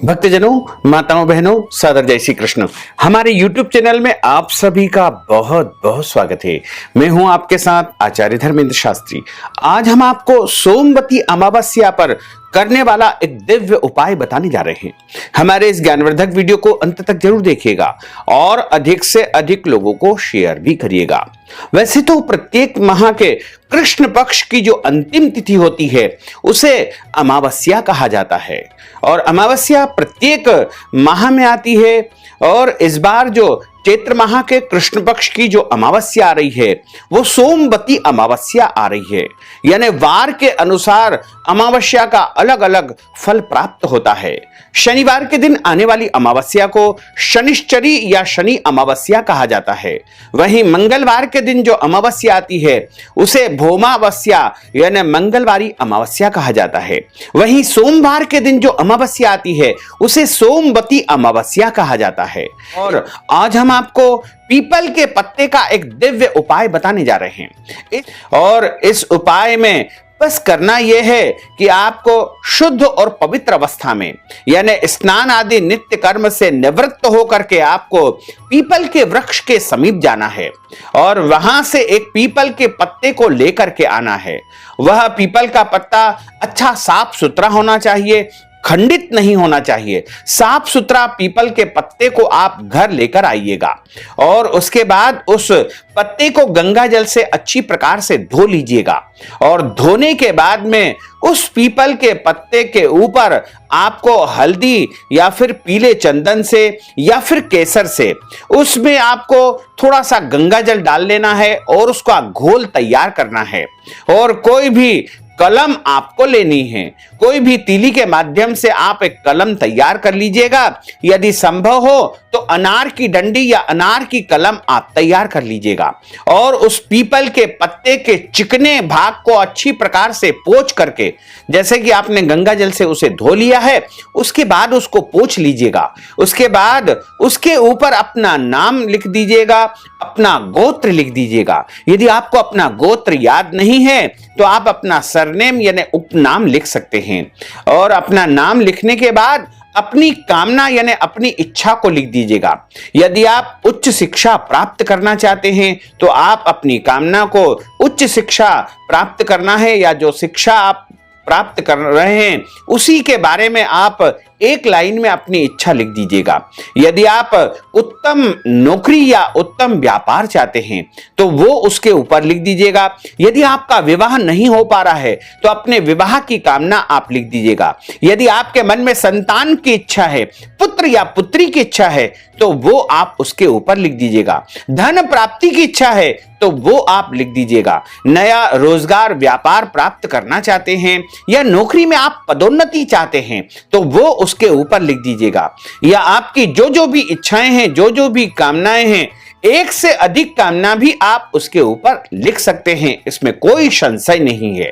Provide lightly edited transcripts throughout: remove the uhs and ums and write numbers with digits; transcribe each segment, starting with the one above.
भक्तजनों, माताओं, बहनों, सादर जय श्री कृष्ण। हमारे YouTube चैनल में आप सभी का बहुत बहुत स्वागत है। मैं हूं आपके साथ आचार्य धर्मेंद्र शास्त्री। आज हम आपको सोमवती अमावस्या पर करने वाला एक दिव्य उपाय बताने जा रहे हैं। हमारे इस ज्ञानवर्धक वीडियो को अंत तक जरूर देखिएगा और अधिक से अधिक लोगों को शेयर भी करिएगा। वैसे तो प्रत्येक माह के कृष्ण पक्ष की जो अंतिम तिथि होती है उसे अमावस्या कहा जाता है और अमावस्या प्रत्येक माह में आती है। और इस बार जो चैत्र माह के कृष्ण पक्ष की जो अमावस्या आ रही है वो सोमवती अमावस्या आ रही है, यानी वार के अनुसार अमावस्या का अलग अलग फल प्राप्त होता है। शनिवार के दिन आने वाली अमावस्या को शनिश्चरी या शनि अमावस्या कहा जाता है। वहीं मंगलवार के दिन जो अमावस्या आती है उसे भौमावस्या यानी मंगलवारी अमावस्या कहा जाता है। वहीं सोमवार के दिन जो अमावस्या आती है उसे सोमवती अमावस्या कहा जाता है। और आज हम आपको पीपल के पत्ते का एक दिव्य उपाय बताने जा रहे हैं और इस उपाय में बस करना यह है कि आपको शुद्ध और पवित्र अवस्था में यानी स्नान आदि नित्य कर्म से निवृत्त होकर के आपको पीपल के वृक्ष के समीप जाना है और वहां से एक पीपल के पत्ते को लेकर के आना है। वह पीपल का पत्ता अच्छा साफ सुथरा होना चाहिए, खंडित नहीं होना चाहिए। साफ सुथरा पीपल के पत्ते को आप घर लेकर आइएगा और उसके बाद उस पत्ते को गंगा जल से अच्छी प्रकार से धो लीजिएगा और धोने के बाद में उस पीपल के पत्ते के ऊपर आपको हल्दी या फिर पीले चंदन से या फिर केसर से उसमें आपको थोड़ा सा गंगा जल डाल लेना है और उसका घोल तैयार करना है। और कोई भी कलम आपको लेनी है, कोई भी तीली के माध्यम से आप एक कलम तैयार कर लीजिएगा। यदि संभव हो तो अनार की डंडी या अनार की कलम आप तैयार कर लीजिएगा और उस पीपल के पत्ते के चिकने भाग को अच्छी प्रकार से पोंछ करके, जैसे कि आपने गंगा जल से उसे धो लिया है, उसके बाद उसको पोंछ लीजिएगा। उसके बाद उसके ऊपर अपना नाम लिख दीजिएगा, अपना गोत्र लिख दीजिएगा। यदि आपको अपना गोत्र याद नहीं है तो आप अपना सरनेम यानी उपनाम लिख सकते हैं और अपना नाम लिखने के बाद अपनी कामना यानी अपनी इच्छा को लिख दीजिएगा। यदि आप उच्च शिक्षा प्राप्त करना चाहते हैं तो आप अपनी कामना को उच्च शिक्षा प्राप्त करना है या जो शिक्षा आप प्राप्त कर रहे हैं उसी के बारे में आप एक लाइन में अपनी इच्छा लिख दीजिएगा। यदि आप उत्तम नौकरी या उत्तम व्यापार चाहते हैं तो वो उसके ऊपर लिख दीजिएगा। यदि आपका विवाह नहीं हो पा रहा है तो अपने विवाह की कामना आप लिख दीजिएगा। यदि आपके मन में संतान की इच्छा है, पुत्र या पुत्री की इच्छा है तो वो आप उसके ऊपर लिख दीजिएगा। धन प्राप्ति की इच्छा है तो वो आप लिख दीजिएगा। नया रोजगार व्यापार प्राप्त करना चाहते हैं या नौकरी में आप पदोन्नति चाहते हैं तो वो उसके ऊपर लिख दीजिएगा। या आपकी जो भी इच्छाएं हैं, जो भी कामनाएं हैं, एक से अधिक कामना भी आप उसके ऊपर लिख सकते हैं, इसमें कोई संशय नहीं है।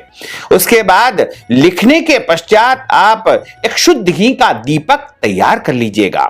उसके बाद लिखने के पश्चात आप एक शुद्ध घी का दीपक तैयार कर लीजिएगा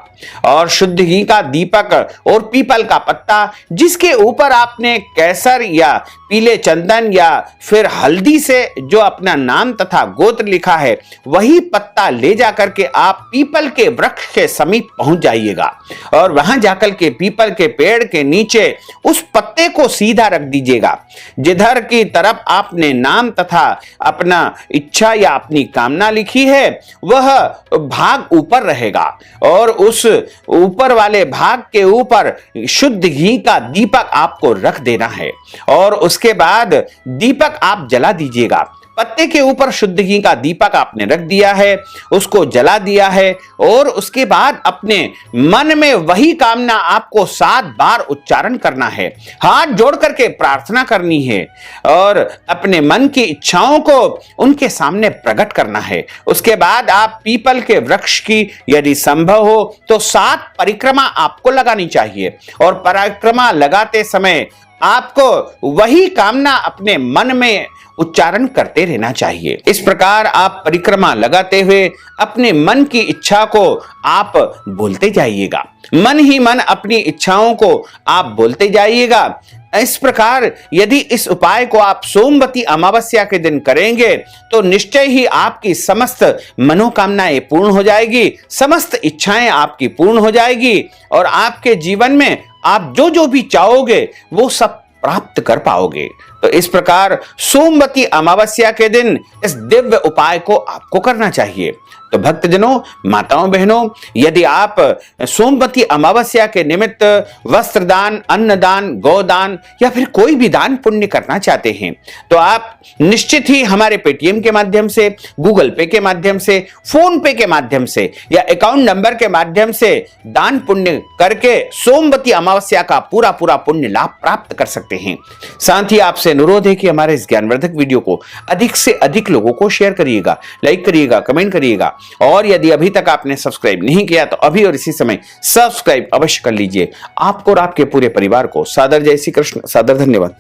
और शुद्ध घी का दीपक और पीपल का पत्ता जिसके ऊपर आपने केसर या पीले चंदन या फिर हल्दी से जो अपना नाम तथा गोत्र लिखा है वही पत्ता ले जाकर के आप पीपल के वृक्ष के समीप पहुंच जाइएगा और वहां जाकर के पीपल के पेड़ के नीचे उस पत्ते को सीधा रख दीजिएगा। जिधर की तरफ आपने नाम तथा अपना इच्छा या अपनी कामना लिखी है वह भाग ऊपर रहेगा और उस ऊपर वाले भाग के ऊपर शुद्ध घी का दीपक आपको रख देना है और उसके बाद दीपक आप जला दीजिएगा। पत्ते के ऊपर शुद्ध घी का दीपक आपने रख दिया है, उसको जला दिया है और उसके बाद अपने मन में वही कामना आपको 7 बार उच्चारण करना है, हाथ जोड़ करके प्रार्थना करनी है और अपने मन की इच्छाओं को उनके सामने प्रकट करना है। उसके बाद आप पीपल के वृक्ष की यदि संभव हो तो 7 परिक्रमा आपको लगानी चाहिए और परिक्रमा लगाते समय आपको वही कामना अपने मन में उच्चारण करते रहना चाहिए। इस प्रकार आप परिक्रमा लगाते हुए अपने मन की इच्छा को आप बोलते जाइएगा। मन ही मन अपनी इच्छाओं को आप बोलते जाइएगा। इस प्रकार यदि इस उपाय को आप सोमवती अमावस्या के दिन करेंगे तो निश्चय ही आपकी समस्त मनोकामनाएं पूर्ण हो जाएगी, समस्त इच्छाएं आपकी पूर्ण हो जाएगी और आपके जीवन में आप जो जो भी चाहोगे वो सब प्राप्त कर पाओगे। तो इस प्रकार सोमवती अमावस्या के दिन इस दिव्य उपाय को आपको करना चाहिए। तो भक्तजनों, माताओं बहनों, यदि आप सोमवती अमावस्या के निमित्त वस्त्र दान, अन्नदान, गोदान या फिर कोई भी दान पुण्य करना चाहते हैं तो आप निश्चित ही हमारे पेटीएम के माध्यम से, गूगल पे के माध्यम से, फोन पे के माध्यम से या अकाउंट नंबर के माध्यम से दान पुण्य करके सोमवती अमावस्या का पूरा पूरा पुण्य लाभ प्राप्त कर सकते हैं। साथ ही आपसे अनुरोध है कि हमारे इस ज्ञानवर्धक वीडियो को अधिक से अधिक लोगों को शेयर करिएगा, लाइक करिएगा, कमेंट करिएगा और यदि अभी तक आपने सब्सक्राइब नहीं किया तो अभी और इसी समय सब्सक्राइब अवश्य कर लीजिए। आपको और आपके पूरे परिवार को सादर जय श्री कृष्ण, सादर धन्यवाद।